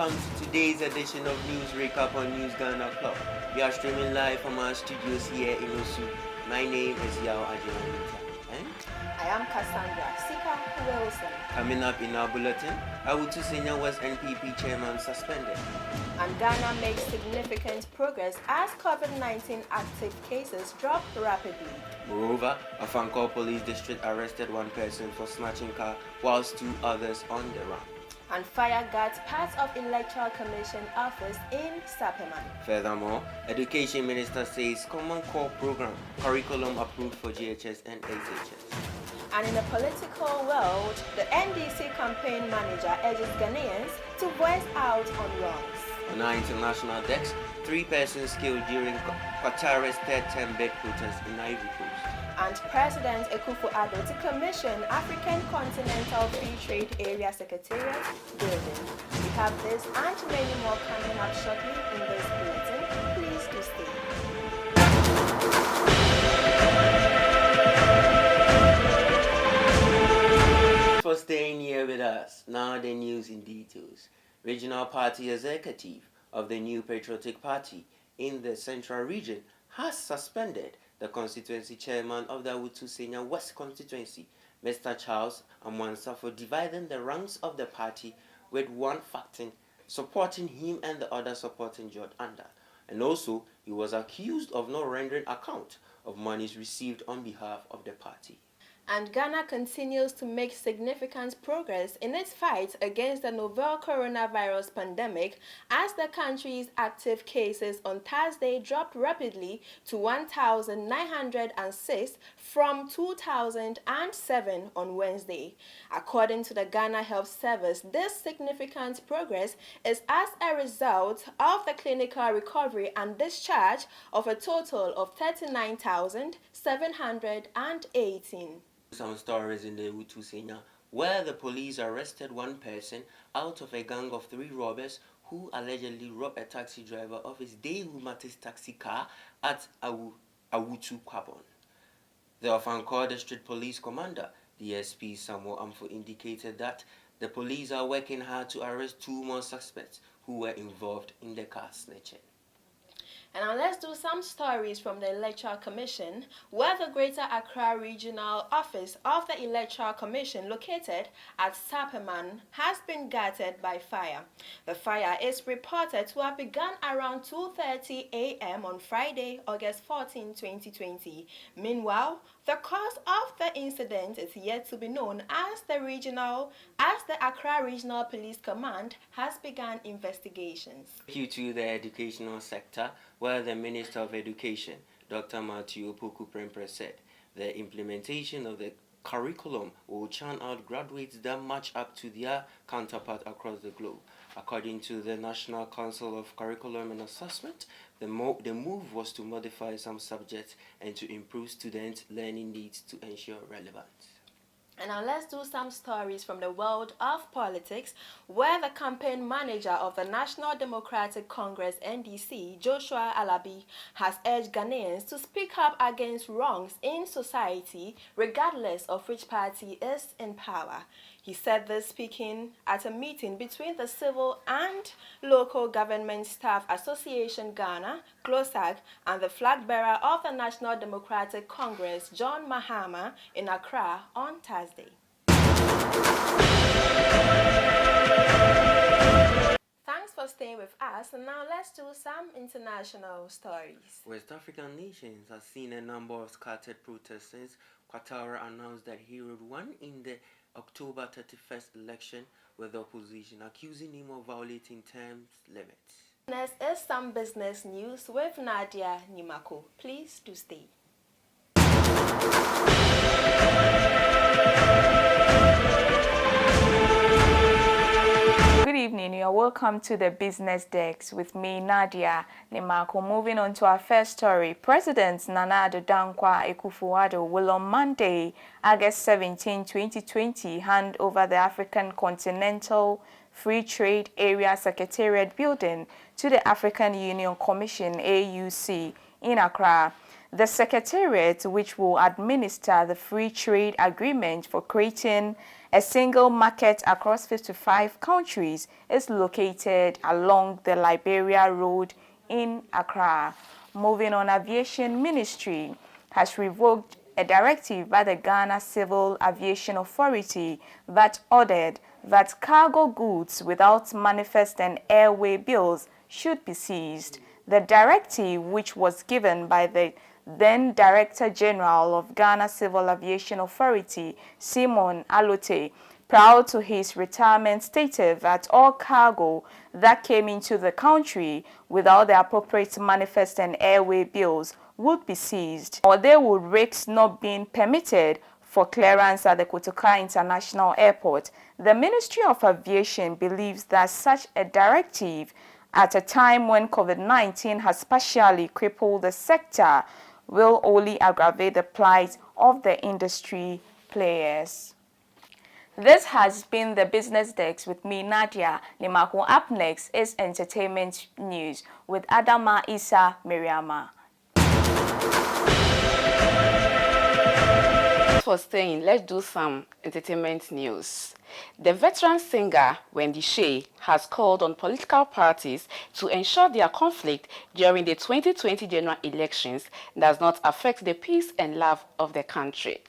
welcome to today's edition of News Recap on News Ghana Club. We are streaming live from our studios here in Osu. My name is Yao Ajilanita. And I am Cassandra Sika Wilson. Coming up in our bulletin, Awutu Senior West NPP chairman suspended. And Ghana makes significant progress as COVID-19 active cases drop rapidly. Moreover, a Afanko Police District arrested one person for snatching car whilst two others on the run. And fire guards part of Electoral Commission office in Sapeman. Furthermore, Education Minister says Common Core Program curriculum approved for GHS and HHS. And in the political world, the NDC campaign manager urges Ghanaians to voice out on wrongs. On our international decks, 3 persons killed during Qatar's third-term bid protest in Ivory Coast. And President Akufo-Addo to commission African Continental Free Trade Area Secretariat building. We have this and many more coming up shortly in this bulletin. Please do stay. For staying here with us, now the news in details. Regional Party Executive of the New Patriotic Party in the Central Region has suspended the constituency chairman of the Awutu Senior West constituency, Mr. Charles Amwansa, for dividing the ranks of the party, with one faction supporting him and the other supporting George Anda. And also, he was accused of not rendering account of monies received on behalf of the party. And Ghana continues to make significant progress in its fight against the novel coronavirus pandemic as the country's active cases on Thursday dropped rapidly to 1,906 from 2,007 on Wednesday. According to the Ghana Health Service, this significant progress is as a result of the clinical recovery and discharge of a total of 39,718. Some stories in the Awutu Senior, where the police arrested one person out of a gang of 3 robbers who allegedly robbed a taxi driver of his Daewoo Matis taxi car at Awutu Kwabon. The Afanko District Police Commander, DSP Samuel Amfo, indicated that the police are working hard to arrest 2 more suspects who were involved in the car snatching. And now let's do some stories from the Electoral Commission, where the Greater Accra Regional Office of the Electoral Commission, located at Sapeman, has been gutted by fire. The fire is reported to have begun around 2:30 a.m. on Friday, August 14, 2020. Meanwhile, the cause of the incident is yet to be known as the Accra Regional Police Command has begun investigations. Due to the educational sector, where the Minister of Education, Dr. Matthew Opoku Prempeh, said the implementation of the curriculum will churn out graduates that match up to their counterpart across the globe. According to the National Council of Curriculum and Assessment, the move was to modify some subjects and to improve students' learning needs to ensure relevance. And now let's do some stories from the world of politics, where the campaign manager of the National Democratic Congress NDC, Joshua Alabi, has urged Ghanaians to speak up against wrongs in society, regardless of which party is in power. He said this speaking at a meeting between the Civil and Local Government Staff Association Ghana, CLOSAG, and the flag bearer of the National Democratic Congress, John Mahama, in Accra on Thursday. Thanks for staying with us, and now let's do some international stories. West African nations have seen a number of scattered protests since Qatar announced that he would won in the October 31st election, with the opposition accusing him of violating term limits. Next is some business news with Nadia Nimako. Please do stay. Good evening, you are welcome to the Business Desk with me, Nadia Nimako. Moving on to our first story, President Nana Addo Dankwa Akufo-Addo will on Monday, August 17, 2020, hand over the African Continental Free Trade Area Secretariat building to the African Union Commission, AUC, in Accra. The Secretariat, which will administer the free trade agreement for creating a single market across 55 countries, is located along the Liberia Road in Accra. Moving on, Aviation Ministry has revoked a directive by the Ghana Civil Aviation Authority that ordered that cargo goods without manifest and airway bills should be seized. The directive, which was given by the then Director General of Ghana Civil Aviation Authority, Simon Alote, prior to his retirement, stated that all cargo that came into the country without the appropriate manifest and airway bills would be seized, or they would risk not being permitted for clearance at the Kotoka International Airport. The Ministry of Aviation believes that such a directive, at a time when COVID-19 has partially crippled the sector, will only aggravate the plight of the industry players. This has been the Business Desk with me, Nadia Nimako. Up next is Entertainment News with Adama Isa Miriama. For staying, let's do some entertainment news. The veteran singer Wendy Shea has called on political parties to ensure their conflict during the 2020 general elections does not affect the peace and love of the country.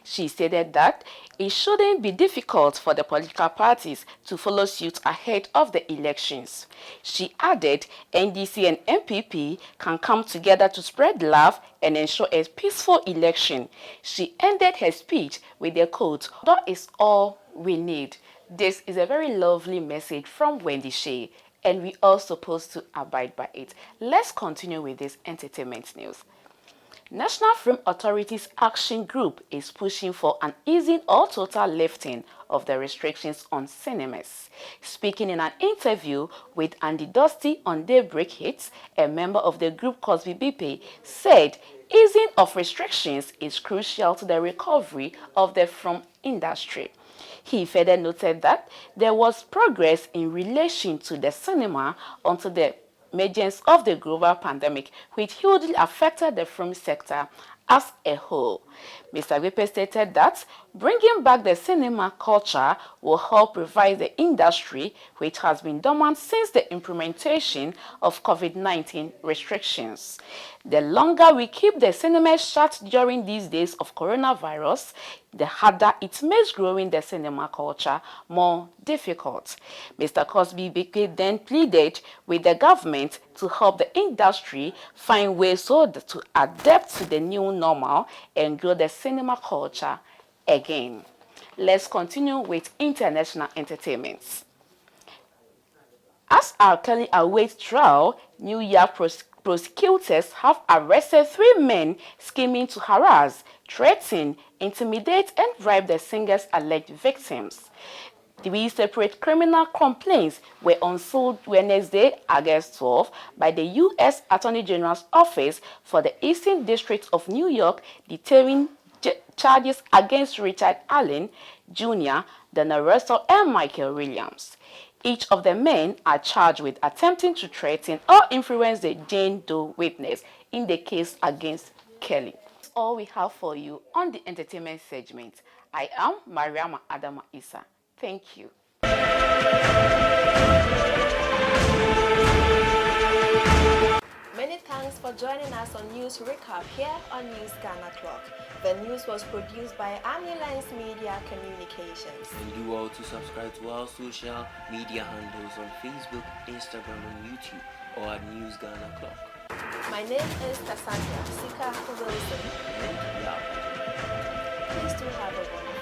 She stated that it shouldn't be difficult for the political parties to follow suit ahead of the elections. She added NDC and MPP can come together to spread love and ensure a peaceful election. She ended her speech with the quote, "That is all we need." This is a very lovely message from Wendy Shea, and we are supposed to abide by it. Let's continue with this entertainment news. National Film Authorities Action Group is pushing for an easing or total lifting of the restrictions on cinemas. Speaking in an interview with Andy Dusty on Daybreak Hits, a member of the group Cosby Bipe said easing of restrictions is crucial to the recovery of the film industry. He further noted that there was progress in relation to the cinema until the emergence of the global pandemic, which hugely affected the film sector as a whole. Mr. Wipe stated that bringing back the cinema culture will help revive the industry, which has been dormant since the implementation of COVID-19 restrictions. The longer we keep the cinemas shut during these days of coronavirus, the harder it makes growing the cinema culture more difficult. Mr. Cosby then pleaded with the government to help the industry find ways to adapt to the new normal and grow the cinema culture again. Let's continue with international entertainment. As R. Kelly awaits trial, New York prosecutors have arrested 3 men scheming to harass, threaten, intimidate, and bribe the singer's alleged victims. 3 separate criminal complaints were unsealed Wednesday, August 12, by the U.S. Attorney General's Office for the Eastern District of New York, detailing charges against Richard Allen, Jr., Dana Russell, and Michael Williams. Each of the men are charged with attempting to threaten or influence the Jane Doe witness in the case against Kelly. That's all we have for you on the entertainment segment. I am Mariama Adama Isa. Thank you. Many thanks for joining us on News Recap here on News Ghana Clock. The news was produced by Lens Media Communications. And do all to subscribe to our social media handles on Facebook, Instagram, and YouTube, or at News Ghana Clock. My name is Cassandra Sika Wilson. And yeah. Please do have a wonderful